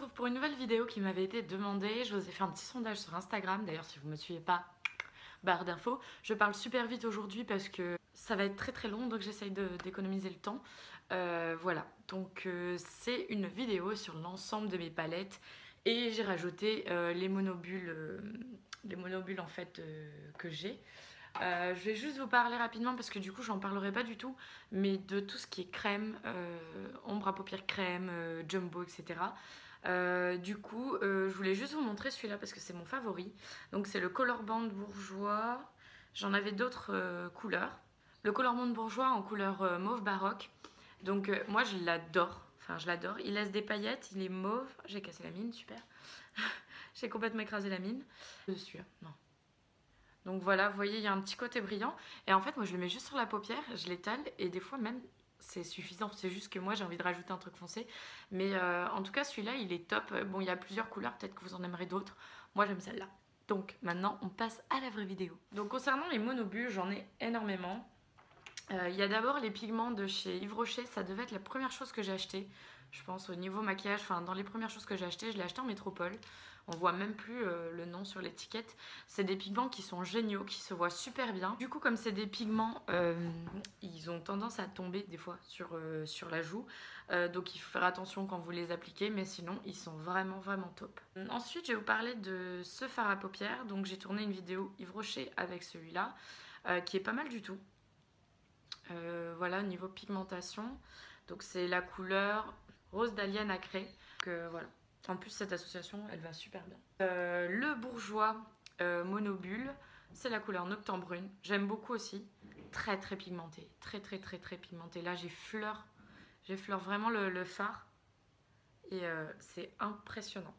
retrouve pour une nouvelle vidéo qui m'avait été demandée. Je vous ai fait un petit sondage sur Instagram. D'ailleurs, si vous ne me suivez pas, barre d'infos. Je parle super vite aujourd'hui parce que ça va être très très long, donc j'essaye d'économiser le temps. Voilà, donc c'est une vidéo sur l'ensemble de mes palettes et j'ai rajouté les monobulles en fait que j'ai. Je vais juste vous parler rapidement parce que du coup j'en parlerai pas du tout, mais de tout ce qui est crème, ombre à paupières crème, jumbo, etc. Du coup, je voulais juste vous montrer celui-là parce que c'est mon favori. Donc c'est le Color Band Bourjois. J'en avais d'autres couleurs. Le Color Band Bourjois en couleur mauve baroque. Donc moi je l'adore. Enfin je l'adore. Il laisse des paillettes, il est mauve. J'ai cassé la mine, super. J'ai complètement écrasé la mine. Dessus, non. Donc voilà, vous voyez, il y a un petit côté brillant. Et en fait, moi, je le mets juste sur la paupière, je l'étale, et des fois même, c'est suffisant. C'est juste que moi, j'ai envie de rajouter un truc foncé. Mais en tout cas, celui-là, il est top. Bon, il y a plusieurs couleurs, peut-être que vous en aimerez d'autres. Moi, j'aime celle-là. Donc maintenant, on passe à la vraie vidéo. Donc concernant les monobulles, j'en ai énormément. Il y a d'abord les pigments de chez Yves Rocher. Ça devait être la première chose que j'ai acheté. Je pense au niveau maquillage, enfin dans les premières choses que j'ai acheté, je l'ai acheté en métropole. On voit même plus le nom sur l'étiquette. C'est des pigments qui sont géniaux, qui se voient super bien. Du coup, comme c'est des pigments, ils ont tendance à tomber des fois sur la joue. Donc il faut faire attention quand vous les appliquez, mais sinon ils sont vraiment vraiment top. Ensuite, je vais vous parler de ce fard à paupières. Donc j'ai tourné une vidéo Yves Rocher avec celui-là, qui est pas mal du tout. Voilà, au niveau pigmentation. Donc c'est la couleur Rose Dahlia nacré. Voilà. En plus, cette association, elle va super bien. Le Bourjois Monobulle, c'est la couleur Noctembre Brune. J'aime beaucoup aussi. Très très pigmenté. Très très très très pigmenté. Là, j'effleure vraiment le fard. Et c'est impressionnant.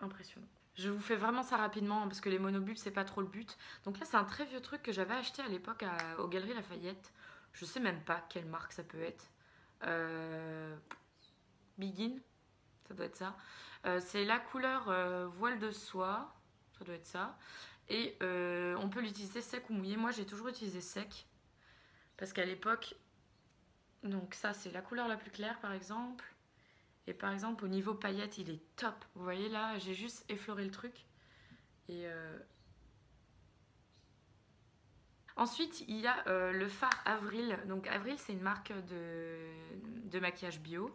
Impressionnant. Je vous fais vraiment ça rapidement parce que les monobulles, c'est pas trop le but. Donc là, c'est un très vieux truc que j'avais acheté à l'époque aux Galeries Lafayette. Je sais même pas quelle marque ça peut être. Begin, ça doit être ça. C'est la couleur voile de soie, ça doit être ça. Et on peut l'utiliser sec ou mouillé. Moi, j'ai toujours utilisé sec parce qu'à l'époque, donc ça, c'est la couleur la plus claire par exemple. Et par exemple, au niveau paillettes, il est top. Vous voyez là, j'ai juste effleuré le truc. Et ensuite, il y a le fard Avril. Donc Avril, c'est une marque de maquillage bio.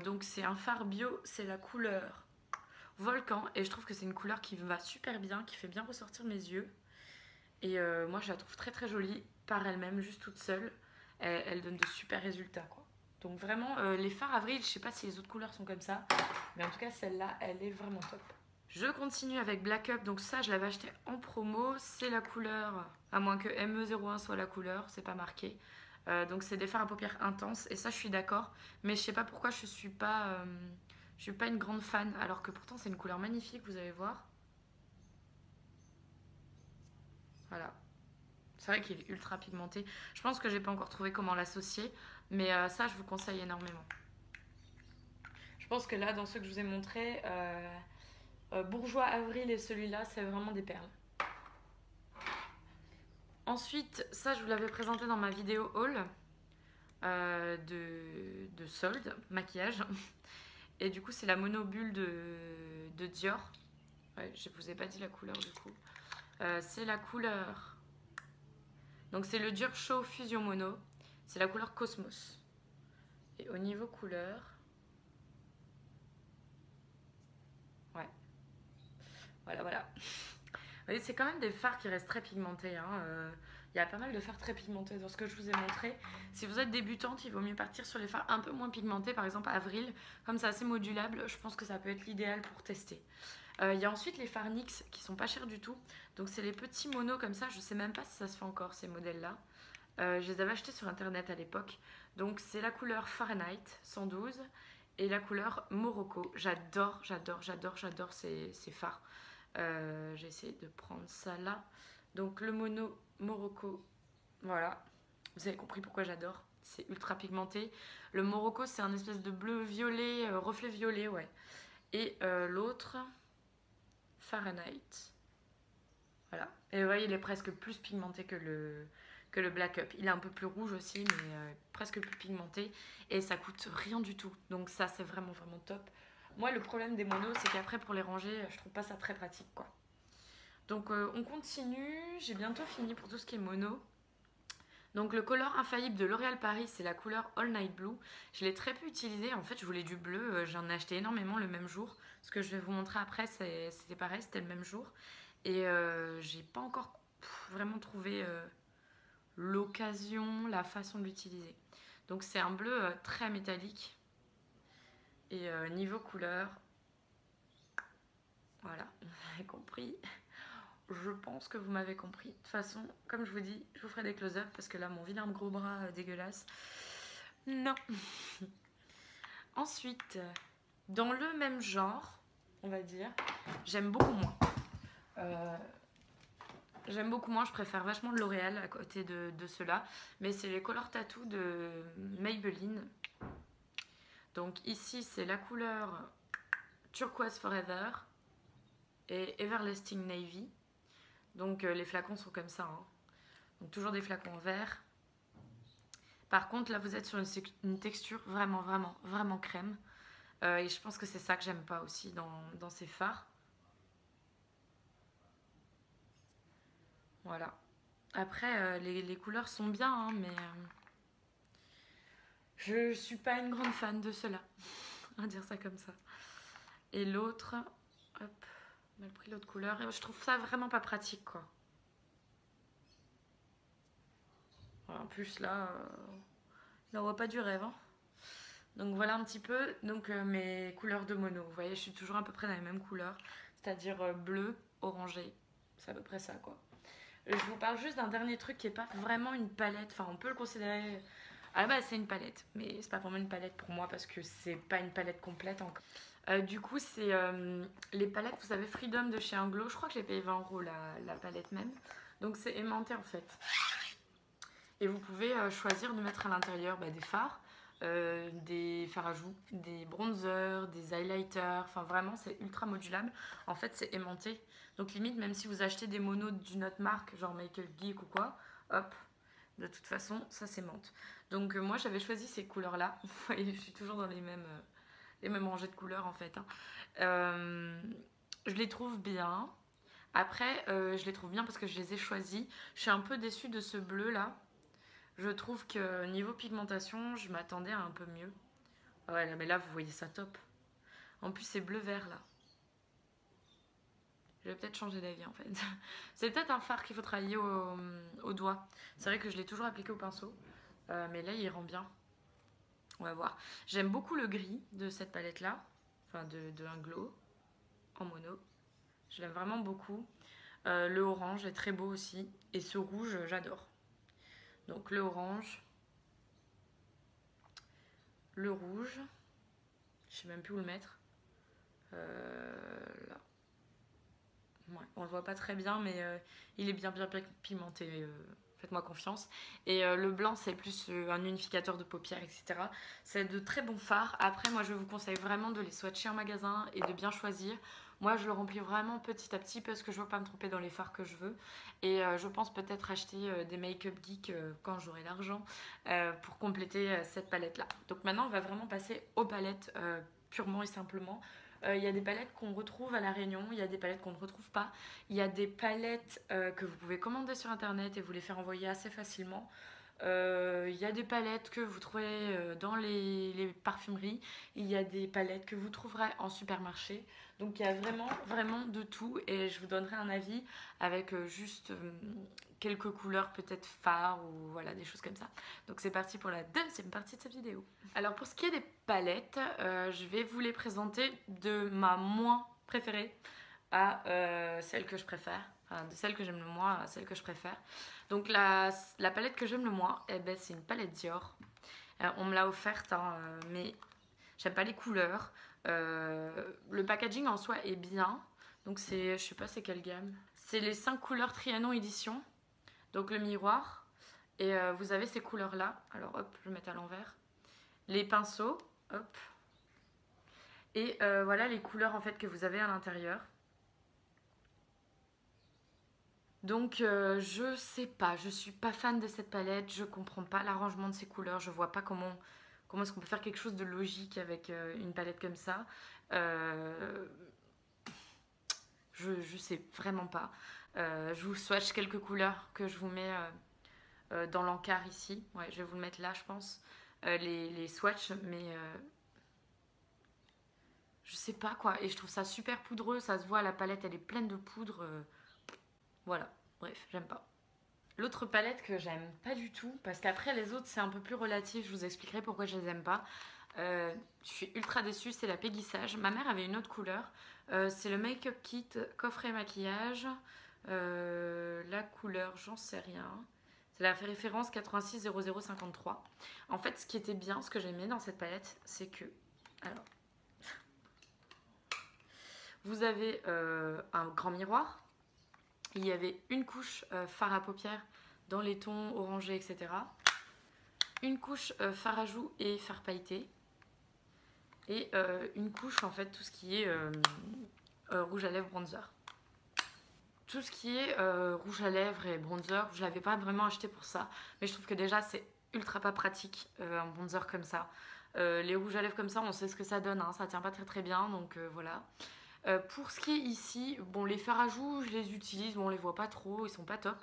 Donc c'est un fard bio, c'est la couleur Volcan. Et je trouve que c'est une couleur qui va super bien, qui fait bien ressortir mes yeux. Et moi, je la trouve très très jolie par elle-même, juste toute seule. Elle donne de super résultats, quoi. Donc vraiment, les fards Avril, je sais pas si les autres couleurs sont comme ça. Mais en tout cas, celle-là, elle est vraiment top. Je continue avec Black Up, donc ça je l'avais acheté en promo, c'est la couleur, à moins que ME01 soit la couleur, c'est pas marqué. Donc c'est des fards à paupières intenses et ça je suis d'accord, mais je sais pas pourquoi je suis pas une grande fan, alors que pourtant c'est une couleur magnifique, vous allez voir. Voilà, c'est vrai qu'il est ultra pigmenté, je pense que j'ai pas encore trouvé comment l'associer, mais ça je vous conseille énormément. Je pense que là dans ceux que je vous ai montrés, Bourjois Avril et celui-là, c'est vraiment des perles. Ensuite, ça je vous l'avais présenté dans ma vidéo haul de solde, maquillage. Et du coup, c'est la monobulle de Dior. Ouais, je vous ai pas dit la couleur du coup. C'est la couleur. Donc c'est le Dior Show Fusion Mono. C'est la couleur Cosmos. Et au niveau couleur. Ouais. Voilà, voilà. C'est quand même des fards qui restent très pigmentés. Il y a pas mal de fards très pigmentés dans ce que je vous ai montré. Si vous êtes débutante, il vaut mieux partir sur les fards un peu moins pigmentés. Par exemple, Avril, comme c'est assez modulable, je pense que ça peut être l'idéal pour tester. Il y a ensuite les fards NYX qui sont pas chers du tout. Donc c'est les petits monos comme ça. Je sais même pas si ça se fait encore ces modèles-là. Je les avais achetés sur internet à l'époque. Donc c'est la couleur Fahrenheit 112 et la couleur Morocco. J'adore, j'adore, j'adore, j'adore ces fards. J'ai essayé de prendre ça là. Donc le mono Morocco, voilà. Vous avez compris pourquoi j'adore. C'est ultra pigmenté. Le Morocco, c'est un espèce de bleu violet, reflet violet, ouais. Et l'autre, Fahrenheit. Voilà. Et vous voyez, il est presque plus pigmenté que le Black Up. Il est un peu plus rouge aussi, mais presque plus pigmenté. Et ça coûte rien du tout. Donc ça, c'est vraiment, vraiment top. Moi, le problème des monos, c'est qu'après, pour les ranger, je trouve pas ça très pratique, quoi. Donc, on continue. J'ai bientôt fini pour tout ce qui est mono. Donc, le color infaillible de L'Oréal Paris, c'est la couleur All Night Blue. Je l'ai très peu utilisé. En fait, je voulais du bleu. J'en ai acheté énormément le même jour. Ce que je vais vous montrer après, c'était pareil, c'était le même jour. Et j'ai pas encore vraiment trouvé l'occasion, la façon de l'utiliser. Donc, c'est un bleu très métallique. Et niveau couleur, voilà, vous avez compris. Je pense que vous m'avez compris. De toute façon, comme je vous dis, je vous ferai des close-up parce que là, mon vilain gros bras dégueulasse. Non. Ensuite, dans le même genre, on va dire, j'aime beaucoup moins. J'aime beaucoup moins, je préfère vachement le L'Oréal à côté de ceux-là. Mais c'est les Color Tattoo de Maybelline. Donc ici, c'est la couleur Turquoise Forever et Everlasting Navy. Donc les flacons sont comme ça. Hein. Donc toujours des flacons en verre. Par contre, là, vous êtes sur une texture vraiment, vraiment, vraiment crème. Et je pense que c'est ça que j'aime pas aussi dans ces fards. Voilà. Après, les couleurs sont bien, hein, mais je suis pas une grande fan de cela. On va dire ça comme ça. Et l'autre, hop, mal pris l'autre couleur. Et je trouve ça vraiment pas pratique, quoi. Voilà, en plus, là, on voit pas du rêve. Hein. Donc voilà un petit peu donc, mes couleurs de mono. Vous voyez, je suis toujours à peu près dans les mêmes couleurs. C'est-à-dire bleu, orangé. C'est à peu près ça, quoi. Je vous parle juste d'un dernier truc qui n'est pas vraiment une palette. Enfin, on peut le considérer... À la base, c'est une palette. Mais c'est pas vraiment une palette pour moi parce que c'est pas une palette complète encore. Du coup, c'est les palettes, vous savez, Freedom de chez Inglo. Je crois que j'ai payé 20 € la palette même. Donc c'est aimanté en fait. Et vous pouvez choisir de mettre à l'intérieur des fards, des fards à joues, des bronzers, des highlighters. Enfin vraiment, c'est ultra modulable. En fait, c'est aimanté. Donc limite, même si vous achetez des monos d'une autre marque, genre Make Up Geek ou quoi, hop, de toute façon, ça s'aimante. Donc moi, j'avais choisi ces couleurs-là. Vous voyez, je suis toujours dans les mêmes rangées de couleurs en fait. Hein. Je les trouve bien. Après, je les trouve bien parce que je les ai choisis. Je suis un peu déçue de ce bleu là. Je trouve que niveau pigmentation, je m'attendais à un peu mieux. Ouais, mais là, vous voyez ça top. En plus, c'est bleu-vert là. Je vais peut-être changer d'avis en fait. C'est peut-être un fard qu'il faut travailler au doigt. C'est vrai que je l'ai toujours appliqué au pinceau. Mais là, il rend bien. On va voir. J'aime beaucoup le gris de cette palette là. Enfin, de un glow en mono. Je l'aime vraiment beaucoup. Le orange est très beau aussi. Et ce rouge, j'adore. Donc le orange. Le rouge. Je sais même plus où le mettre. Là. Ouais, on le voit pas très bien, mais il est bien pigmenté. Faites-moi confiance. Et le blanc, c'est plus un unificateur de paupières, etc. C'est de très bons fards. Après, moi, je vous conseille vraiment de les swatcher en magasin et de bien choisir. Moi, je le remplis vraiment petit à petit parce que je veux pas me tromper dans les fards que je veux. Et je pense peut-être acheter des Make Up Geek quand j'aurai l'argent pour compléter cette palette-là. Donc maintenant, on va vraiment passer aux palettes purement et simplement. Il y a des palettes qu'on retrouve à La Réunion, il y a des palettes qu'on ne retrouve pas. Il y a des palettes que vous pouvez commander sur internet et vous les faire envoyer assez facilement. Il y a des palettes que vous trouvez dans les parfumeries. Il y a des palettes que vous trouverez en supermarché. Donc il y a vraiment, vraiment de tout. Et je vous donnerai un avis avec juste quelques couleurs peut-être phares ou voilà, des choses comme ça. Donc c'est parti pour la deuxième partie de cette vidéo. Alors pour ce qui est des palettes, je vais vous les présenter de ma moins préférée à celle que je préfère. Enfin, de celle que j'aime le moins à celle que je préfère. Donc la palette que j'aime le moins, eh ben, c'est une palette Dior. On me l'a offerte, hein, mais j'aime pas les couleurs. Le packaging en soi est bien. Donc c'est, je sais pas c'est quelle gamme. C'est les 5 couleurs Trianon édition. Donc le miroir. Et vous avez ces couleurs là. Alors hop, je vais mettre à l'envers. Les pinceaux, hop. Et voilà les couleurs en fait que vous avez à l'intérieur. Donc je sais pas, je suis pas fan de cette palette, je comprends pas l'arrangement de ces couleurs, je vois pas comment est-ce qu'on peut faire quelque chose de logique avec une palette comme ça. Je sais vraiment pas. Je vous swatch quelques couleurs que je vous mets dans l'encart ici. Ouais, je vais vous le mettre là, je pense. Les swatchs, mais je sais pas quoi. Et je trouve ça super poudreux. Ça se voit, la palette, elle est pleine de poudre. Voilà. Bref, j'aime pas. L'autre palette que j'aime pas du tout, parce qu'après les autres c'est un peu plus relatif, je vous expliquerai pourquoi je les aime pas. Je suis ultra déçue, c'est la Peggy Sage. Ma mère avait une autre couleur. C'est le Make-up Kit coffret maquillage. La couleur, j'en sais rien. C'est la référence 860053. En fait, ce qui était bien, ce que j'aimais dans cette palette, c'est que... Alors, vous avez un grand miroir. Il y avait une couche fard à paupières dans les tons orangés, etc. Une couche fard à joues et fard pailleté. Et une couche, en fait, tout ce qui est rouge à lèvres bronzer. Tout ce qui est rouge à lèvres et bronzer, je ne l'avais pas vraiment acheté pour ça. Mais je trouve que déjà, c'est ultra pas pratique, un bronzer comme ça. Les rouges à lèvres comme ça, on sait ce que ça donne, hein, ça tient pas très très bien, donc voilà. Pour ce qui est ici, bon, les fards à joues, je les utilise, bon, on les voit pas trop, ils sont pas top.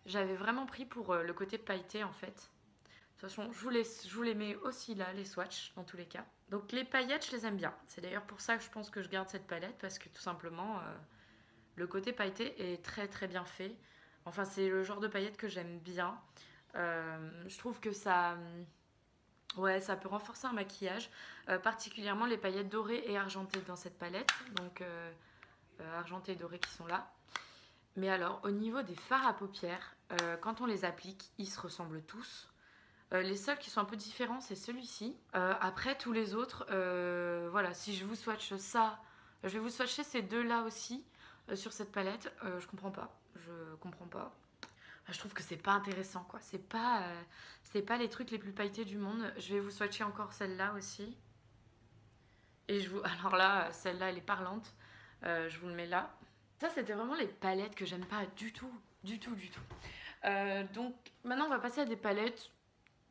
J'avais vraiment pris pour le côté pailleté en fait. De toute façon, je vous les mets aussi là, les swatchs, dans tous les cas. Donc les paillettes, je les aime bien. C'est d'ailleurs pour ça que je pense que je garde cette palette, parce que tout simplement, le côté pailleté est très très bien fait. Enfin, c'est le genre de paillettes que j'aime bien. Je trouve que ça... Ouais, ça peut renforcer un maquillage, particulièrement les paillettes dorées et argentées dans cette palette. Donc, argentées et dorées qui sont là. Mais alors, au niveau des fards à paupières, quand on les applique, ils se ressemblent tous. Les seuls qui sont un peu différents, c'est celui-ci. Après, tous les autres, voilà, si je vous swatche ça, je vais vous swatcher ces deux-là aussi sur cette palette. Je comprends pas. Je comprends pas. Je trouve que c'est pas intéressant, quoi. C'est pas les trucs les plus pailletés du monde. Je vais vous swatcher encore celle-là aussi. Et je vous... Alors là, celle-là, elle est parlante. Je vous le mets là. Ça, c'était vraiment les palettes que j'aime pas du tout. Du tout, du tout. Donc, maintenant, on va passer à des palettes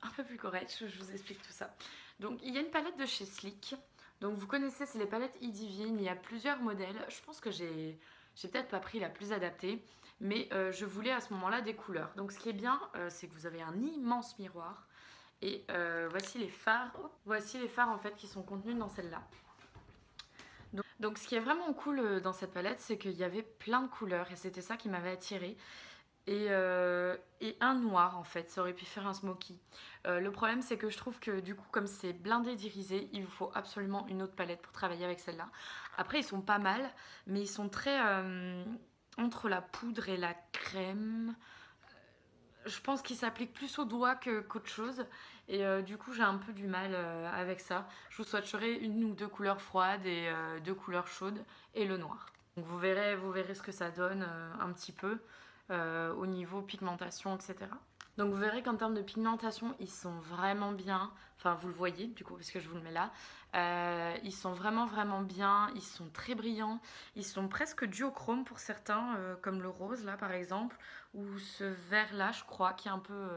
un peu plus correctes. Je vous explique tout ça. Donc, il y a une palette de chez Sleek. Donc, vous connaissez, c'est les palettes E-Divine. Il y a plusieurs modèles. Je pense que j'ai peut-être pas pris la plus adaptée. Mais je voulais à ce moment-là des couleurs. Donc ce qui est bien, c'est que vous avez un immense miroir. Et voici les fards. Voici les fards en fait qui sont contenus dans celle-là. Donc ce qui est vraiment cool dans cette palette, c'est qu'il y avait plein de couleurs. Et c'était ça qui m'avait attirée. Et un noir en fait, ça aurait pu faire un smoky. Le problème c'est que je trouve que du coup comme c'est blindé d'irisé, il vous faut absolument une autre palette pour travailler avec celle-là. Après ils sont pas mal, mais ils sont très... entre la poudre et la crème, je pense qu'il s'applique plus au doigt qu'autre chose. Et du coup, j'ai un peu du mal avec ça. Je vous swatcherai une ou deux couleurs froides et deux couleurs chaudes et le noir. Donc vous verrez ce que ça donne un petit peu au niveau pigmentation, etc. Donc vous verrez qu'en termes de pigmentation, ils sont vraiment bien. Enfin, vous le voyez du coup, parce que je vous le mets là. Ils sont vraiment vraiment bien. Ils sont très brillants. Ils sont presque duochrome pour certains, comme le rose là par exemple. Ou ce vert là, je crois, qui est un peu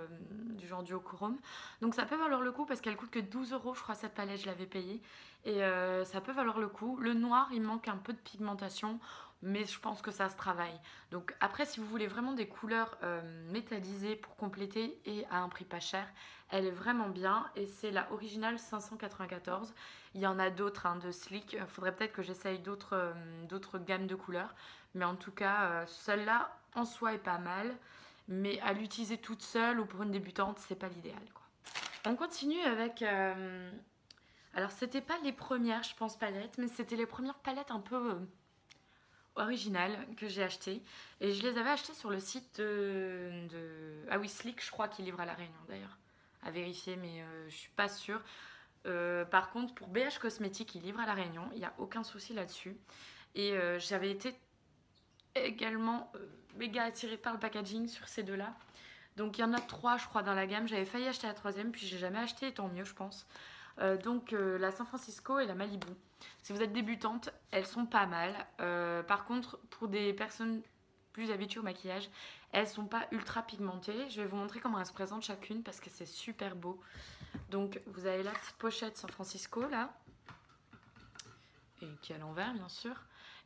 du genre duochrome. Donc ça peut valoir le coup parce qu'elle coûte que 12 €, je crois, cette palette, je l'avais payée. Et ça peut valoir le coup. Le noir, il manque un peu de pigmentation, mais je pense que ça se travaille. Donc après, si vous voulez vraiment des couleurs métallisées pour compléter et à un prix pas cher, elle est vraiment bien. Et c'est la originale 594. Il y en a d'autres de Sleek. Il faudrait peut-être que j'essaye d'autres gammes de couleurs. Mais en tout cas, celle-là en soi est pas mal. Mais à l'utiliser toute seule ou pour une débutante, c'est pas l'idéal, quoi. On continue avec... Alors, c'était pas les premières, je pense, palettes, mais c'était les premières palettes un peu originales que j'ai achetées. Et je les avais achetées sur le site Ah oui, Sleek, je crois, qui livre à La Réunion, d'ailleurs. À vérifier, mais je suis pas sûre. Par contre, pour BH Cosmétiques, ils livrent à La Réunion. Il n'y a aucun souci là-dessus. Et j'avais été également méga attirée par le packaging sur ces deux-là. Donc, il y en a 3, je crois, dans la gamme. J'avais failli acheter la troisième, puis j'ai jamais acheté, tant mieux, je pense. Donc la San Francisco et la Malibu. Si vous êtes débutante, elles sont pas mal. Par contre, pour des personnes plus habituées au maquillage, elles sont pas ultra pigmentées. Je vais vous montrer comment elles se présentent chacune parce que c'est super beau. Donc vous avez la petite pochette San Francisco là. et qui est à l'envers bien sûr.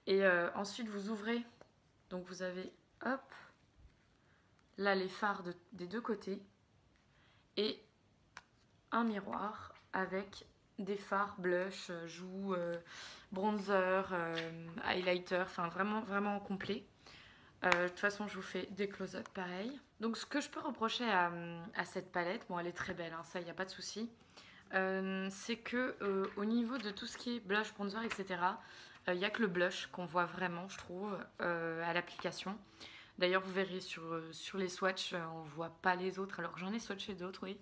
Et ensuite vous ouvrez, donc vous avez hop, là les fards des deux côtés et un miroir avec des fards, blush, joues, bronzer, highlighter, enfin vraiment vraiment complet. De toute façon je vous fais des close-up pareil. Donc ce que je peux reprocher à cette palette, bon elle est très belle, hein, ça il n'y a pas de souci, c'est que au niveau de tout ce qui est blush, bronzer, etc., il n'y a que le blush qu'on voit vraiment, je trouve, à l'application. D'ailleurs, vous verrez sur les swatchs, on ne voit pas les autres, alors que j'en ai swatché d'autres, oui.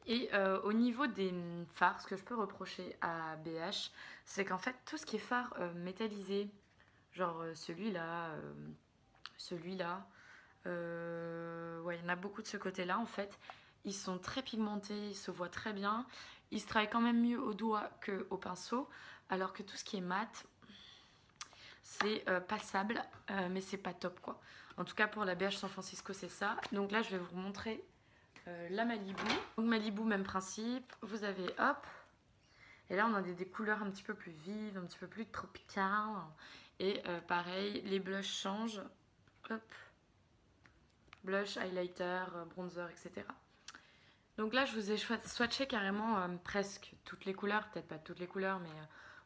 Et au niveau des fards, ce que je peux reprocher à BH, c'est qu'en fait, tout ce qui est fard métallisé, genre celui-là, celui-là, ouais, il y en a beaucoup de ce côté-là, en fait. Ils sont très pigmentés, ils se voient très bien. Ils se travaillent quand même mieux au doigt qu'au pinceau, alors que tout ce qui est mat, c'est passable, mais c'est pas top, quoi. En tout cas, pour la BH San Francisco, c'est ça. Donc là, je vais vous montrer la Malibu. Donc Malibu, même principe. Vous avez, hop, et là, on a des couleurs un petit peu plus vives, un petit peu plus tropicales. Et pareil, les blushs changent. Hop, blush, highlighter, bronzer, etc. Donc là, je vous ai swatché carrément presque toutes les couleurs. Peut-être pas toutes les couleurs, mais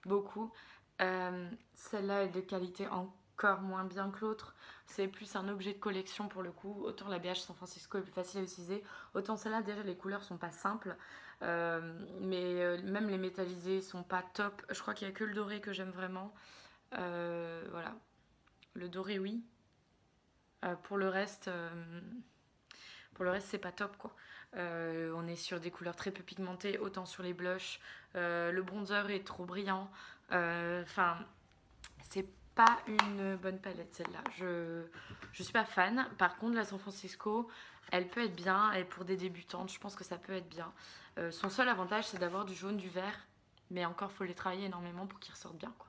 beaucoup. Celle-là est de qualité encore moins bien que l'autre. C'est plus un objet de collection pour le coup. Autant la BH San Francisco est plus facile à utiliser, autant celle-là, déjà, les couleurs sont pas simples. Mais même les métallisés sont pas top. Je crois qu'il n'y a que le doré que j'aime vraiment. Voilà. Le doré, oui. Pour le reste, c'est pas top, quoi. On est sur des couleurs très peu pigmentées, autant sur les blushs. Le bronzer est trop brillant. Enfin, c'est pas une bonne palette celle-là. Je suis pas fan. Par contre, la San Francisco, elle peut être bien. Et pour des débutantes, je pense que ça peut être bien. Son seul avantage, c'est d'avoir du jaune, du vert. Mais encore, faut les travailler énormément pour qu'ils ressortent bien, quoi.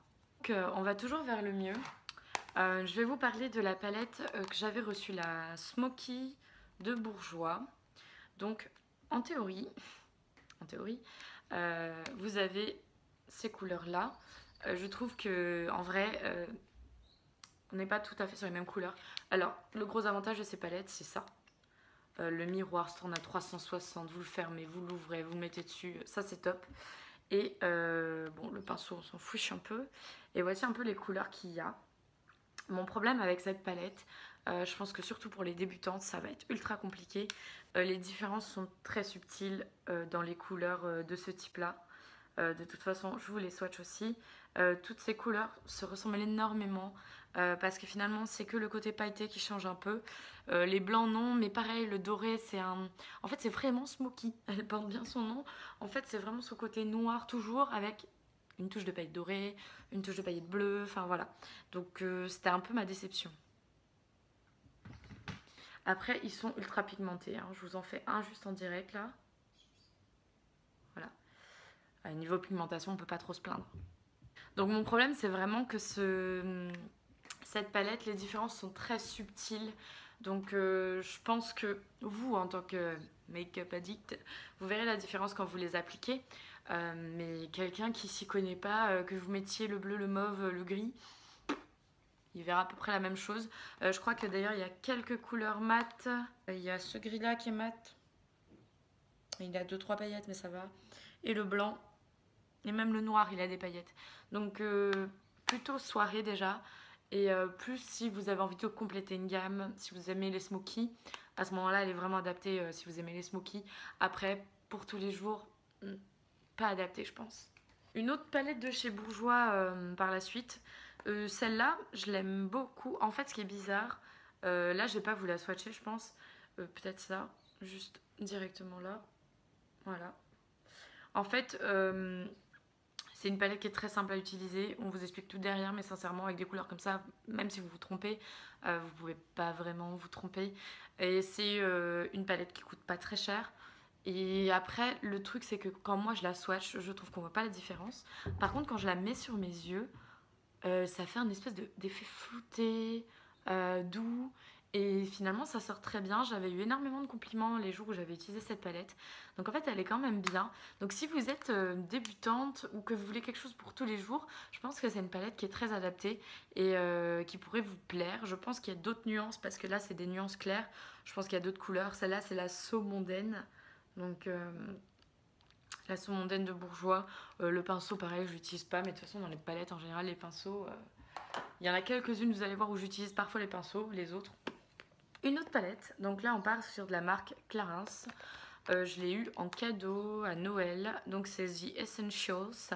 Donc, on va toujours vers le mieux. Je vais vous parler de la palette que j'avais reçue, la Smoky de Bourjois. Donc, en théorie, vous avez ces couleurs-là. Je trouve que en vrai, on n'est pas tout à fait sur les mêmes couleurs. Alors, le gros avantage de ces palettes, c'est ça. Le miroir se tourne à 360, vous le fermez, vous l'ouvrez, vous le mettez dessus, ça c'est top. Et bon, le pinceau, on s'en fiche un peu. Et voici un peu les couleurs qu'il y a. Mon problème avec cette palette, je pense que surtout pour les débutantes, ça va être ultra compliqué. Les différences sont très subtiles dans les couleurs de ce type-là. De toute façon, je vous les swatch aussi. Toutes ces couleurs se ressemblent énormément parce que finalement, c'est que le côté pailleté qui change un peu. Les blancs, non, mais pareil, le doré, c'est un... En fait, c'est vraiment smoky. Elle porte bien son nom. En fait, c'est vraiment ce côté noir toujours avec une touche de paillettes dorées, une touche de paillettes bleues, enfin voilà. Donc c'était un peu ma déception. Après, ils sont ultra pigmentés, hein. Je vous en fais un juste en direct là. Voilà. À niveau pigmentation, on peut pas trop se plaindre. Donc mon problème, c'est vraiment que cette palette, les différences sont très subtiles. Donc je pense que vous, en tant que make-up addict, vous verrez la différence quand vous les appliquez. Mais quelqu'un qui s'y connaît pas, que vous mettiez le bleu, le mauve, le gris, il verra à peu près la même chose. Je crois que d'ailleurs il y a quelques couleurs mat. Il y a ce gris là qui est mat. Il a 2-3 paillettes mais ça va. Et le blanc. Et même le noir il a des paillettes. Donc plutôt soirée déjà. Et plus si vous avez envie de compléter une gamme, si vous aimez les smoky, à ce moment là elle est vraiment adaptée si vous aimez les smoky. Après pour tous les jours, pas adaptée je pense. Une autre palette de chez Bourjois par la suite. Celle-là, je l'aime beaucoup. En fait, ce qui est bizarre, là, je vais pas vous la swatcher, je pense. Peut-être ça, juste directement là. Voilà. En fait, c'est une palette qui est très simple à utiliser. On vous explique tout derrière, mais sincèrement, avec des couleurs comme ça, même si vous vous trompez, vous pouvez pas vraiment vous tromper. Et c'est une palette qui coûte pas très cher. Et après, le truc, c'est que quand moi je la swatch, je trouve qu'on voit pas la différence. Par contre, quand je la mets sur mes yeux, ça fait un espèce d'effet flouté, doux. Et finalement, ça sort très bien. J'avais eu énormément de compliments les jours où j'avais utilisé cette palette. Donc en fait, elle est quand même bien. Donc si vous êtes débutante ou que vous voulez quelque chose pour tous les jours, je pense que c'est une palette qui est très adaptée et qui pourrait vous plaire. Je pense qu'il y a d'autres nuances parce que là, c'est des nuances claires. Je pense qu'il y a d'autres couleurs. Celle-là, c'est la saumondaine. Donc la saumondaine de Bourjois. Le pinceau, pareil, je l'utilise pas. Mais de toute façon, dans les palettes, en général, les pinceaux... il y en a quelques-unes, vous allez voir, où j'utilise parfois les pinceaux. Les autres, une autre palette, donc là on part sur de la marque Clarins. Je l'ai eu en cadeau à Noël, donc c'est The Essentials.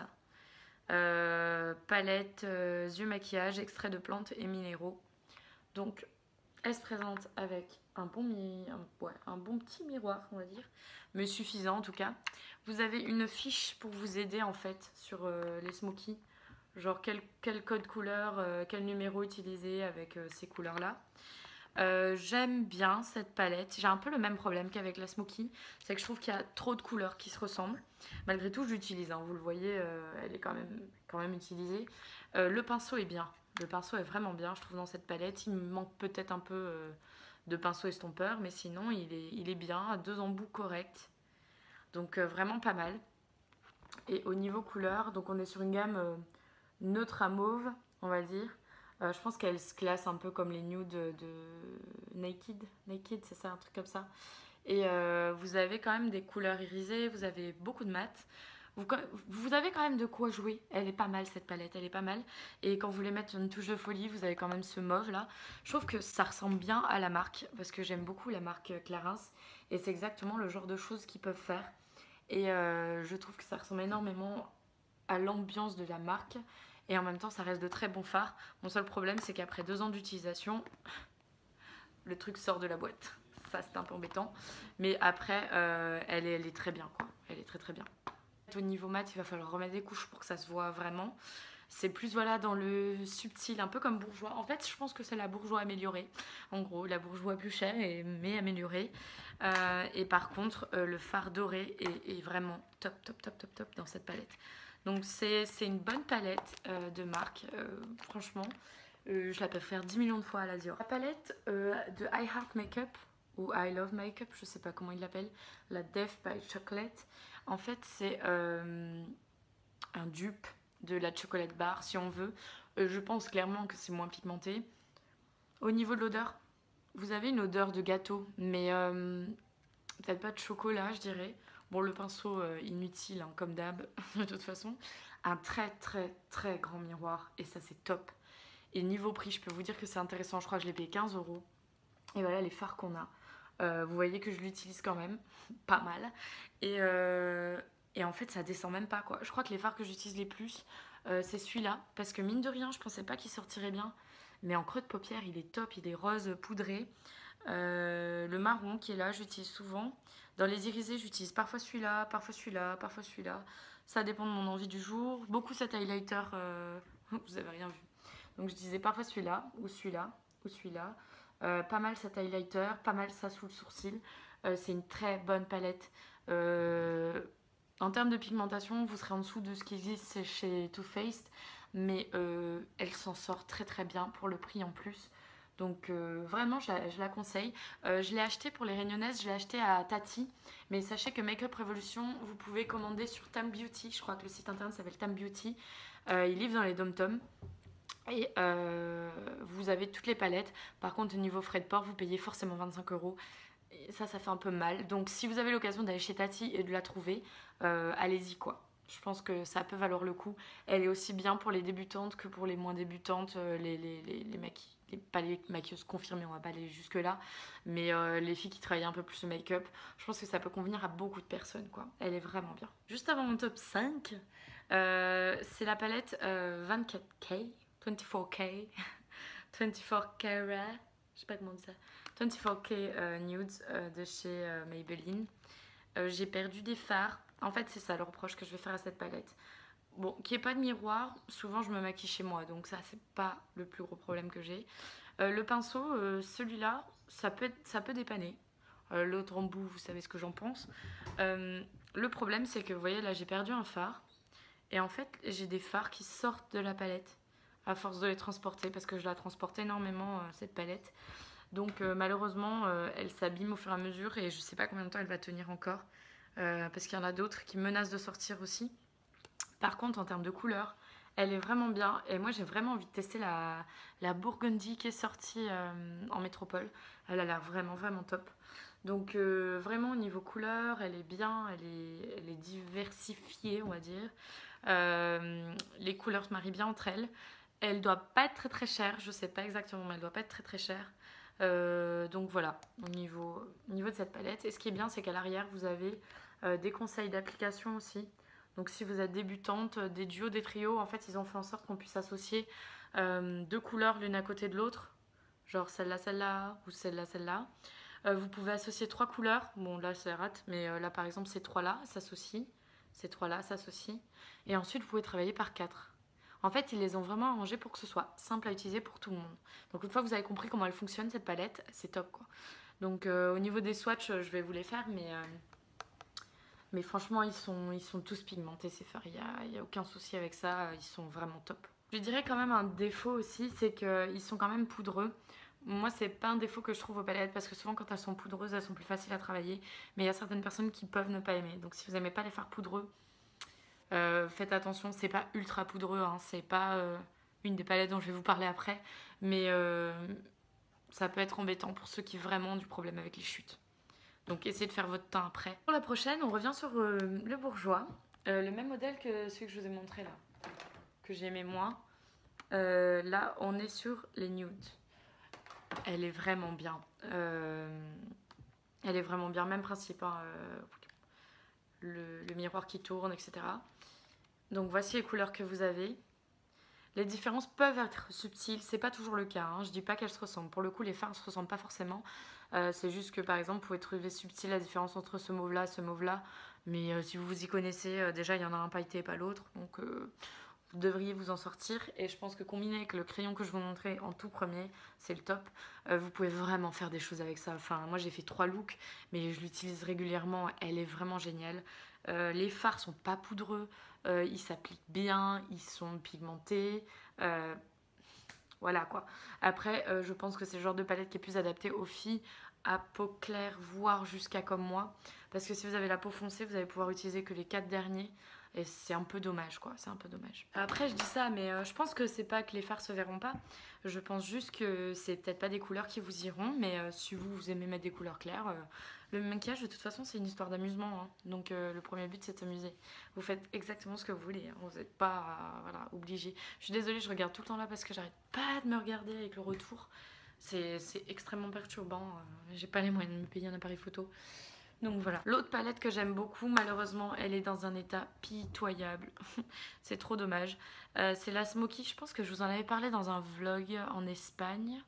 Palette yeux maquillage, extrait de plantes et minéraux. Donc elle se présente avec un bon petit miroir, on va dire, mais suffisant en tout cas. Vous avez une fiche pour vous aider en fait sur les smokies, genre quel code couleur, quel numéro utiliser avec ces couleurs là. J'aime bien cette palette. J'ai un peu le même problème qu'avec la Smoky, c'est que je trouve qu'il y a trop de couleurs qui se ressemblent. Malgré tout, je l'utilise, hein. Vous le voyez, elle est quand même utilisée. Le pinceau est bien. Le pinceau est vraiment bien, je trouve, dans cette palette. Il me manque peut-être un peu de pinceau estompeur, mais sinon, il est bien, à 2 embouts corrects. Donc, vraiment pas mal. Et au niveau couleur, donc on est sur une gamme neutre à mauve, on va dire. Je pense qu'elle se classe un peu comme les nudes de Naked. Naked, c'est ça, un truc comme ça. Et vous avez quand même des couleurs irisées, vous avez beaucoup de mat. Vous avez quand même de quoi jouer. Elle est pas mal cette palette, elle est pas mal. Et quand vous voulez mettre une touche de folie, vous avez quand même ce mauve là. Je trouve que ça ressemble bien à la marque, parce que j'aime beaucoup la marque Clarins. Et c'est exactement le genre de choses qu'ils peuvent faire. Et je trouve que ça ressemble énormément à l'ambiance de la marque. Et en même temps, ça reste de très bons fards. Mon seul problème, c'est qu'après 2 ans d'utilisation, le truc sort de la boîte. Ça, c'est un peu embêtant. Mais après, elle est très bien, quoi. Elle est très très bien. Au niveau mat, il va falloir remettre des couches pour que ça se voit vraiment. C'est plus voilà dans le subtil, un peu comme Bourjois. En fait, je pense que c'est la Bourjois améliorée. En gros, la Bourjois plus chère, mais améliorée. Et par contre, le fard doré est vraiment top, top, top, top, top dans cette palette. Donc c'est une bonne palette de marque, franchement. Je la préfère 10 millions de fois à la Dior. La palette de I Heart Makeup, ou I Love Makeup, je sais pas comment ils l'appellent, la Death by Chocolate. En fait, c'est un dupe de la chocolate bar, si on veut. Je pense clairement que c'est moins pigmenté. Au niveau de l'odeur, vous avez une odeur de gâteau, mais peut-être pas de chocolat, je dirais. Bon, le pinceau inutile, hein, comme d'hab, de toute façon. Un très très très grand miroir, et ça c'est top. Et niveau prix, je peux vous dire que c'est intéressant. Je crois que je l'ai payé 15 €. Et voilà les fards qu'on a. Vous voyez que je l'utilise quand même, pas mal. Et en fait, ça descend même pas, quoi. Je crois que les fards que j'utilise les plus, c'est celui-là. Parce que mine de rien, je pensais pas qu'il sortirait bien. Mais en creux de paupière, il est top. Il est rose poudré. Le marron qui est là, j'utilise souvent. Dans les irisés, j'utilise parfois celui-là, parfois celui-là, parfois celui-là. Ça dépend de mon envie du jour. Beaucoup cet highlighter, vous avez rien vu. Donc je disais parfois celui-là, ou celui-là, ou celui-là. Pas mal cet highlighter, pas mal ça sous le sourcil. C'est une très bonne palette. En termes de pigmentation, vous serez en dessous de ce qui existe chez Too Faced. Mais elle s'en sort très très bien pour le prix en plus. Donc vraiment, je la conseille. Je l'ai acheté pour les Réunionnaises, je l'ai acheté à Tati. Mais sachez que Make Up Revolution, vous pouvez commander sur Tam Beauty. Je crois que le site internet s'appelle Tam Beauty. Il livre dans les dom-toms. Et vous avez toutes les palettes. Par contre, au niveau frais de port, vous payez forcément 25 €. Et ça fait un peu mal. Donc si vous avez l'occasion d'aller chez Tati et de la trouver, allez-y quoi. Je pense que ça peut valoir le coup. Elle est aussi bien pour les débutantes que pour les moins débutantes, pas les maquilleuses confirmées, on va pas aller jusque là, mais les filles qui travaillent un peu plus le make-up, je pense que ça peut convenir à beaucoup de personnes, quoi. Elle est vraiment bien. Juste avant mon top 5, c'est la palette 24K, 24K, 24 carat, je sais pas comment on dit ça, 24K Nudes de chez Maybelline. J'ai perdu des fards. En fait, c'est ça le reproche que je vais faire à cette palette. Bon, qu'il n'y ait pas de miroir, souvent je me maquille chez moi, donc ça, c'est pas le plus gros problème que j'ai. Le pinceau, celui-là, ça peut dépanner. L'autre embout, vous savez ce que j'en pense. Le problème, c'est que, vous voyez, là, j'ai perdu un fard. Et en fait, j'ai des fards qui sortent de la palette à force de les transporter, parce que je la transporte énormément, cette palette. Donc malheureusement, elle s'abîme au fur et à mesure et je sais pas combien de temps elle va tenir encore. Parce qu'il y en a d'autres qui menacent de sortir aussi. Par contre, en termes de couleur, elle est vraiment bien. Et moi, j'ai vraiment envie de tester la Burgundy qui est sortie en métropole. Elle a l'air vraiment, vraiment top. Donc, vraiment, au niveau couleur, elle est bien. Elle est diversifiée, on va dire. Les couleurs se marient bien entre elles. Elle doit pas être très très chère. Je sais pas exactement, mais elle doit pas être très très chère. Donc voilà, au niveau de cette palette. Et ce qui est bien, c'est qu'à l'arrière, vous avez des conseils d'application aussi. Donc si vous êtes débutante, des duos, des trios, en fait, ils ont fait en sorte qu'on puisse associer deux couleurs l'une à côté de l'autre. Genre celle-là, ou celle-là, celle-là. Vous pouvez associer trois couleurs. Bon, là, c'est rate, mais là, par exemple, ces trois-là s'associent. Ces trois-là s'associent. Et ensuite, vous pouvez travailler par quatre. En fait, ils les ont vraiment arrangés pour que ce soit simple à utiliser pour tout le monde. Donc une fois que vous avez compris comment elle fonctionne, cette palette, c'est top, quoi. Donc au niveau des swatchs, je vais vous les faire, mais franchement, ils sont tous pigmentés, ces fards. Il y a aucun souci avec ça, ils sont vraiment top. Je dirais quand même un défaut aussi, c'est qu'ils sont quand même poudreux. Moi, c'est pas un défaut que je trouve aux palettes parce que souvent, quand elles sont poudreuses, elles sont plus faciles à travailler. Mais il y a certaines personnes qui peuvent ne pas aimer. Donc si vous n'aimez pas les fards poudreux, faites attention, c'est pas ultra poudreux, hein, c'est pas une des palettes dont je vais vous parler après, mais ça peut être embêtant pour ceux qui vraiment ont du problème avec les chutes. Donc essayez de faire votre teint après. Pour la prochaine, on revient sur le bourgeois, le même modèle que celui que je vous ai montré là, que j'aimais moins. Là, on est sur les nudes. Elle est vraiment bien. Elle est vraiment bien, même principe, hein, le miroir qui tourne, etc. Donc voici les couleurs que vous avez. Les différences peuvent être subtiles, c'est pas toujours le cas, hein. Je dis pas qu'elles se ressemblent. Pour le coup, les fards ne se ressemblent pas forcément. C'est juste que par exemple, vous pouvez trouver subtil la différence entre ce mauve-là et ce mauve-là. Mais si vous vous y connaissez, déjà il y en a un pailleté et pas l'autre. Donc vous devriez vous en sortir. Et je pense que combiné avec le crayon que je vous montrais en tout premier, c'est le top. Vous pouvez vraiment faire des choses avec ça. Enfin, moi j'ai fait 3 looks, mais je l'utilise régulièrement. Elle est vraiment géniale. Les fards sont pas poudreux. Ils s'appliquent bien, ils sont pigmentés. Voilà quoi. Après, je pense que c'est le genre de palette qui est plus adapté aux filles à peau claire, voire jusqu'à comme moi. Parce que si vous avez la peau foncée, vous allez pouvoir utiliser que les 4 derniers. Et c'est un peu dommage quoi, c'est un peu dommage. Après je dis ça, mais je pense que c'est pas que les fards se verront pas. Je pense juste que c'est peut-être pas des couleurs qui vous iront. Mais si vous aimez mettre des couleurs claires, le maquillage de toute façon c'est une histoire d'amusement, hein. Donc le premier but c'est de s'amuser. Vous faites exactement ce que vous voulez, hein. Vous n'êtes pas voilà, obligé. Je suis désolée, je regarde tout le temps là parce que j'arrête pas de me regarder avec le retour. C'est extrêmement perturbant. J'ai pas les moyens de me payer un appareil photo. Donc voilà. L'autre palette que j'aime beaucoup, malheureusement, elle est dans un état pitoyable. C'est trop dommage. C'est la Smoky. Je pense que je vous en avais parlé dans un vlog en Espagne.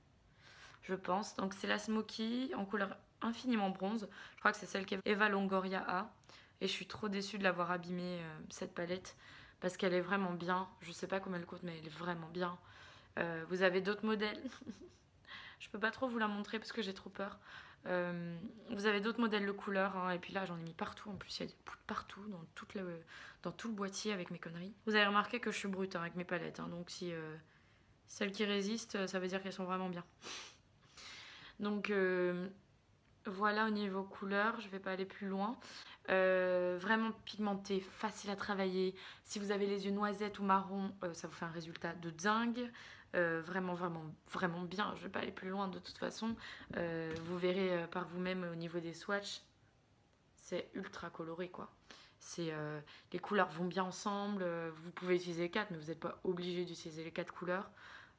Je pense. Donc c'est la Smoky en couleur infiniment bronze. Je crois que c'est celle qu'Eva Longoria a. Et je suis trop déçue de l'avoir abîmée, cette palette. Parce qu'elle est vraiment bien. Je sais pas combien elle coûte, mais elle est vraiment bien. Vous avez d'autres modèles. Je peux pas trop vous la montrer parce que j'ai trop peur. Vous avez d'autres modèles de couleurs, hein, et puis là j'en ai mis partout. En plus il y a des poudres partout dans tout le boîtier avec mes conneries. Vous avez remarqué que je suis brute, hein, avec mes palettes, hein, donc si celles qui résistent, ça veut dire qu'elles sont vraiment bien. Donc voilà au niveau couleur, je vais pas aller plus loin. Vraiment pigmenté, facile à travailler. Si vous avez les yeux noisettes ou marron, ça vous fait un résultat de dingue. Vraiment, vraiment, vraiment bien. Je vais pas aller plus loin de toute façon. Vous verrez par vous-même au niveau des swatchs. C'est ultra coloré quoi. Les couleurs vont bien ensemble. Vous pouvez utiliser les 4, mais vous n'êtes pas obligé d'utiliser les 4 couleurs.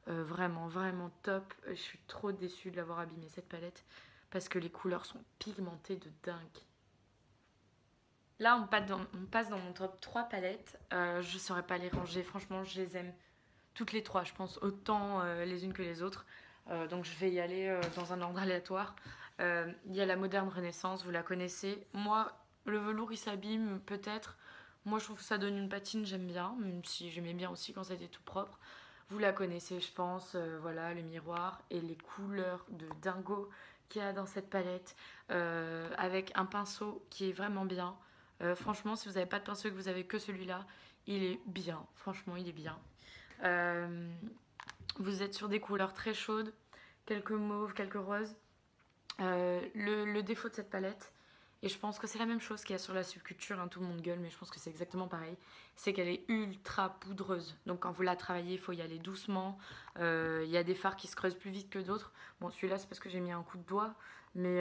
Vraiment, vraiment top. Je suis trop déçue de l'avoir abîmé cette palette parce que les couleurs sont pigmentées de dingue. Là, on passe dans mon top 3 palettes. Je ne saurais pas les ranger. Franchement, je les aime toutes les 3. Je pense autant les unes que les autres. Donc, je vais y aller dans un ordre aléatoire. Il y a la Moderne Renaissance, vous la connaissez. Moi, le velours, il s'abîme peut-être. Moi, je trouve que ça donne une patine, j'aime bien. Même si j'aimais bien aussi quand c'était tout propre. Vous la connaissez, je pense. Voilà, le miroir et les couleurs de dingo qu'il y a dans cette palette. Avec un pinceau qui est vraiment bien. Franchement, si vous n'avez pas de pinceau et que vous avez que celui-là, il est bien. Franchement, il est bien. Vous êtes sur des couleurs très chaudes quelques mauves, quelques roses. Le défaut de cette palette, et je pense que c'est la même chose qu'il y a sur la subculture, hein, tout le monde gueule, mais je pense que c'est exactement pareil, c'est qu'elle est ultra poudreuse. Donc quand vous la travaillez, il faut y aller doucement. Il y a des fards qui se creusent plus vite que d'autres. Bon, celui-là, c'est parce que j'ai mis un coup de doigt, mais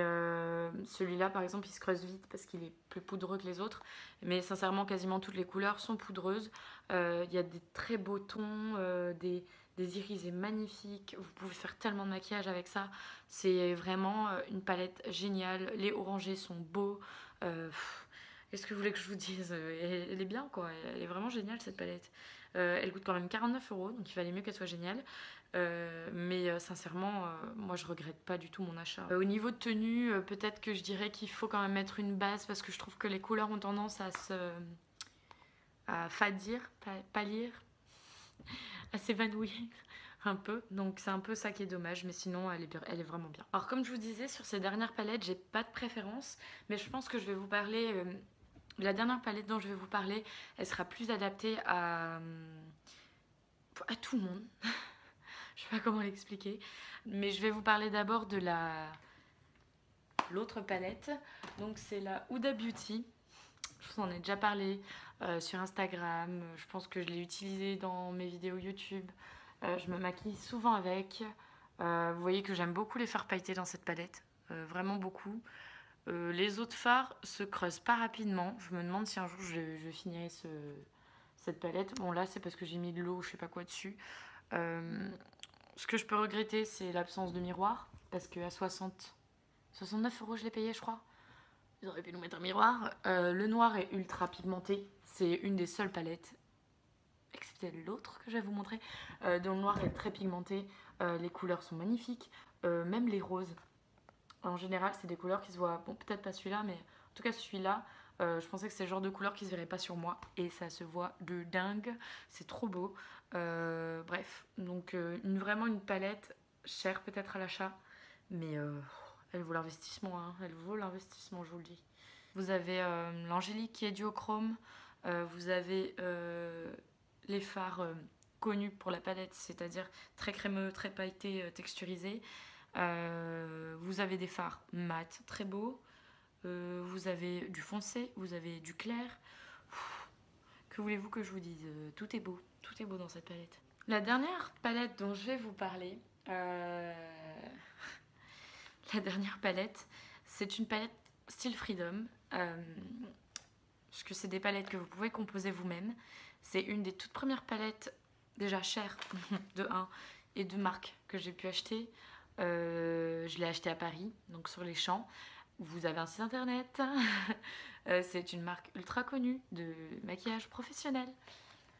celui-là, par exemple, il se creuse vite parce qu'il est plus poudreux que les autres. Mais sincèrement, quasiment toutes les couleurs sont poudreuses. Il y a des très beaux tons, des irisés magnifiques. Vous pouvez faire tellement de maquillage avec ça. C'est vraiment une palette géniale. Les orangés sont beaux. Qu'est-ce que vous voulez que je vous dise? Elle est bien, quoi. Elle est vraiment géniale, cette palette. Elle coûte quand même 49 €, donc il valait mieux qu'elle soit géniale. Mais sincèrement, moi je regrette pas du tout mon achat. Au niveau de tenue, peut-être que je dirais qu'il faut quand même mettre une base parce que je trouve que les couleurs ont tendance à fadir, pâlir, à s'évanouir un peu. Donc c'est un peu ça qui est dommage, mais sinon elle est vraiment bien. Alors comme je vous disais, sur ces dernières palettes, j'ai pas de préférence, mais je pense que je vais vous parler... la dernière palette dont je vais vous parler, elle sera plus adaptée à tout le monde. Je sais pas comment l'expliquer, mais je vais vous parler d'abord de l'autre palette. Donc c'est la Huda Beauty. Je vous en ai déjà parlé sur Instagram. Je pense que je l'ai utilisée dans mes vidéos YouTube. Je me maquille souvent avec. Vous voyez que j'aime beaucoup les fards pailletés dans cette palette. Vraiment beaucoup. Les autres fards se creusent pas rapidement. Je me demande si un jour je finirai cette palette. Bon là c'est parce que j'ai mis de l'eau, je sais pas quoi dessus. Ce que je peux regretter, c'est l'absence de miroir. Parce qu'à 69 € je l'ai payé, je crois. Ils auraient pu nous mettre un miroir. Le noir est ultra pigmenté. C'est une des seules palettes, excepté l'autre que je vais vous montrer, dont le noir est très pigmenté. Les couleurs sont magnifiques. Même les roses. En général, c'est des couleurs qui se voient... Bon, peut-être pas celui-là, mais en tout cas celui-là, je pensais que c'est le genre de couleur qui se verrait pas sur moi. Et ça se voit de dingue. C'est trop beau. Bref, donc vraiment une palette chère peut-être à l'achat, mais elle vaut l'investissement, hein. Elle vaut l'investissement, je vous le dis. Vous avez l'Angélique qui est duochrome, vous avez les fards connus pour la palette, c'est-à-dire très crémeux, très pailleté, texturisé. Vous avez des fards mat très beaux, vous avez du foncé, vous avez du clair. Que voulez-vous que je vous dise? Tout est beau dans cette palette. La dernière palette dont je vais vous parler, la dernière palette, c'est une palette style Freedom, parce que c'est des palettes que vous pouvez composer vous-même. C'est une des toutes premières palettes, déjà chères, de 1 et de marque que j'ai pu acheter. Je l'ai acheté à Paris, donc sur les champs. Vous avez un site internet. C'est une marque ultra connue de maquillage professionnel.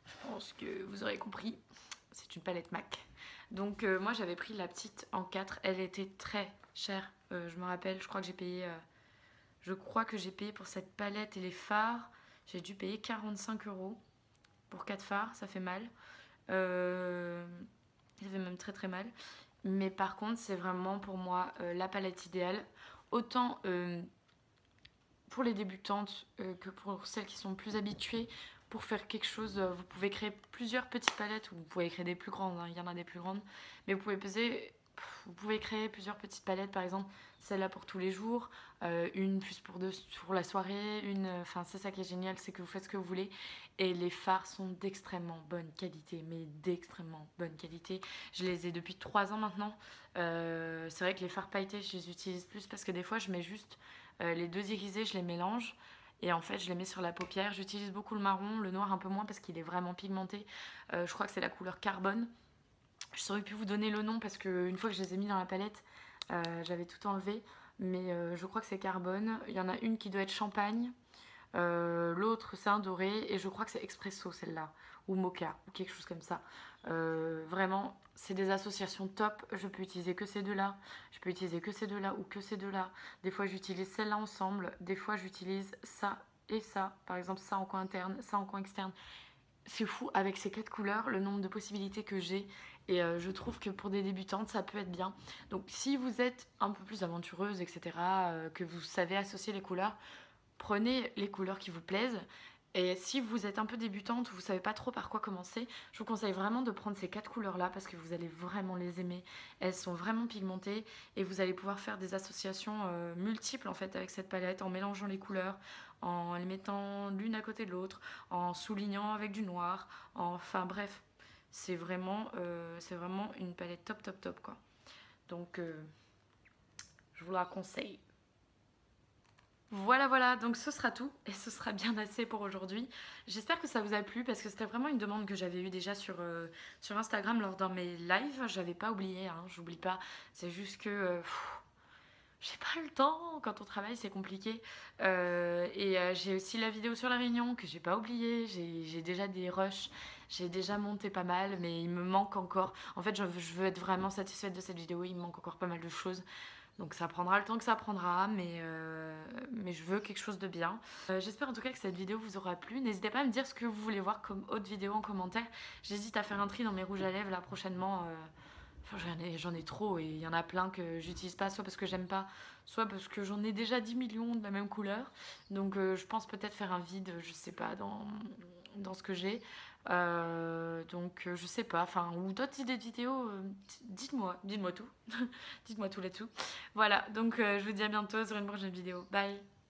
Je pense que vous aurez compris. C'est une palette MAC. Donc moi j'avais pris la petite en 4. Elle était très chère. Je me rappelle, je crois que j'ai payé... je crois que j'ai payé pour cette palette et les fards. J'ai dû payer 45 € pour 4 fards. Ça fait mal. Ça fait même très très mal. Mais par contre, c'est vraiment pour moi la palette idéale. Autant pour les débutantes que pour celles qui sont plus habituées. Pour faire quelque chose, vous pouvez créer plusieurs petites palettes, ou vous pouvez créer des plus grandes, hein, il y en a des plus grandes. Mais vous pouvez créer plusieurs petites palettes, par exemple celle-là pour tous les jours, une plus pour la soirée, enfin c'est ça qui est génial, c'est que vous faites ce que vous voulez. Et les fards sont d'extrêmement bonne qualité, mais d'extrêmement bonne qualité. Je les ai depuis 3 ans maintenant. C'est vrai que les fards pailletés, je les utilise plus parce que des fois je mets juste les deux irisés, je les mélange. Et en fait, je les mets sur la paupière. J'utilise beaucoup le marron, le noir un peu moins parce qu'il est vraiment pigmenté. Je crois que c'est la couleur carbone. Je saurais plus vous donner le nom parce qu'une fois que je les ai mis dans la palette, j'avais tout enlevé. Mais je crois que c'est carbone. Il y en a une qui doit être champagne. L'autre, c'est un doré. Et je crois que c'est expresso, celle-là. Ou mocha, ou quelque chose comme ça. Vraiment, c'est des associations top. Je peux utiliser que ces deux-là. Je peux utiliser que ces deux-là ou que ces deux-là. Des fois, j'utilise celle-là ensemble. Des fois, j'utilise ça et ça. Par exemple, ça en coin interne, ça en coin externe. C'est fou, avec ces 4 couleurs, le nombre de possibilités que j'ai. Et je trouve que pour des débutantes, ça peut être bien. Donc, si vous êtes un peu plus aventureuse, etc., que vous savez associer les couleurs, prenez les couleurs qui vous plaisent. Et si vous êtes un peu débutante ou vous savez pas trop par quoi commencer, je vous conseille vraiment de prendre ces 4 couleurs là parce que vous allez vraiment les aimer. Elles sont vraiment pigmentées et vous allez pouvoir faire des associations multiples en fait avec cette palette en mélangeant les couleurs, en les mettant l'une à côté de l'autre, en soulignant avec du noir, enfin bref, c'est vraiment une palette top top top quoi. Donc je vous la conseille. Voilà, voilà, donc ce sera tout et ce sera bien assez pour aujourd'hui. J'espère que ça vous a plu parce que c'était vraiment une demande que j'avais eue déjà sur Instagram lors d'un mes lives. J'avais pas oublié, hein, j'oublie pas. C'est juste que j'ai pas le temps. Quand on travaille, c'est compliqué. J'ai aussi la vidéo sur la réunion que j'ai pas oublié. J'ai déjà des rushs. J'ai déjà monté pas mal, mais il me manque encore. En fait, je veux être vraiment satisfaite de cette vidéo. Il me manque encore pas mal de choses. Donc ça prendra le temps que ça prendra, mais je veux quelque chose de bien. J'espère en tout cas que cette vidéo vous aura plu. N'hésitez pas à me dire ce que vous voulez voir comme autre vidéo en commentaire. J'hésite à faire un tri dans mes rouges à lèvres là prochainement. Enfin, j'en ai trop et il y en a plein que j'utilise pas, soit parce que j'aime pas, soit parce que j'en ai déjà 10 millions de la même couleur. Donc je pense peut-être faire un vide, je sais pas, dans ce que j'ai. Je sais pas, enfin, ou d'autres idées de vidéos, dites-moi tout. Dites-moi tout là-dessous. Voilà, donc je vous dis à bientôt sur une prochaine vidéo. Bye!